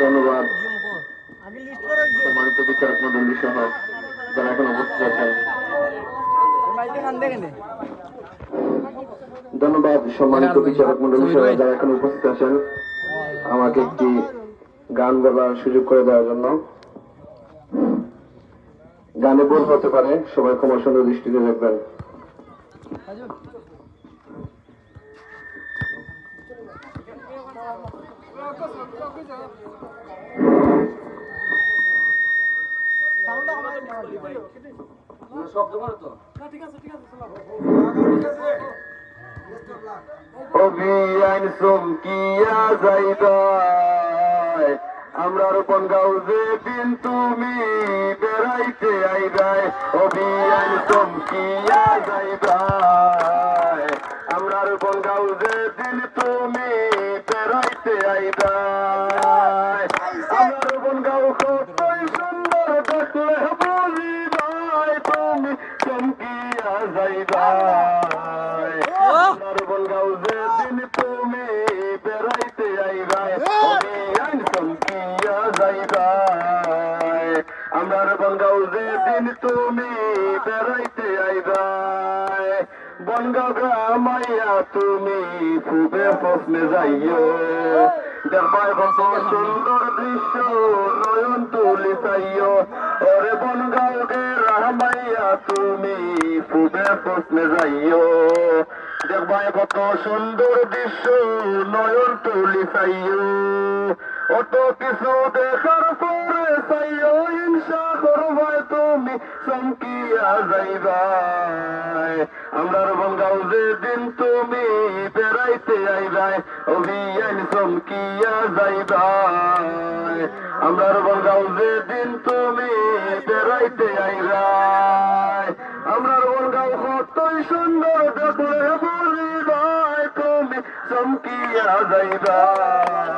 ধন্যবাদ সম্মানিত বিচারক মন্ডলী সহ যারা এখন উপস্থিত আছেন। ধন্যবাদ সম্মানিত বিচারক মন্ডলী সহ যারা এখন উপস্থিত আছেন আমাকে একটি গান বলার সুযোগ করে দেওয়ার জন্য। গানে ভুল হতে পারে, সবাই ক্ষমা সুন্দর দৃষ্টিতে দেখবেন। অভিযান চমকিয়া যাইবাই আমরার বনগাঁও যেদিন তুমি বেড়াইতে আইবাই। অভিযান চমকিয়া যাইবাই আমরার বনগাঁও যেদিন তুমি বেড়াইতে আইবাই। আমার বনগাঁও কতই সুন্দর দেখলে বুঝিবাই তুমি চমকিয়া যাইবাই। আমার বনগাঁও যেদিন তুমি বেড়াইতে আইবাই অভিযান চমকিয়া যাইবাই। আমার বনগাঁও যেদিন তুমি বেড়াইতে আইবাই। বনগাঁও গ্রামাইয়া তুমি খুবে প্রশ্নে যাইও দেখবাই কত সুন্দর দৃশ্য নয়ন তুলি চাইও। ওরে বনগাঁও গ্রামাইয়া তুমি খুবে প্রশ্নে যাইও দেখবাই কত সুন্দর দৃশ্য নয়ন তুলি চাইও। অত কিছু দেখার পরে চাইও হিংসা করবাই তুমি চমকিয়া যাইবাই। আমরার বনগাঁও যেদিন তুমি বেড়াইতে আইবাই অভিযান চমকিয়া যাইবাই। আমরার বনগাঁও যেদিন তুমি বেড়াইতে আইবাই। আমরার বনগাঁও কতই সুন্দর দেখলে বুঝিবাই তুমি চমকিয়া যাইবাই।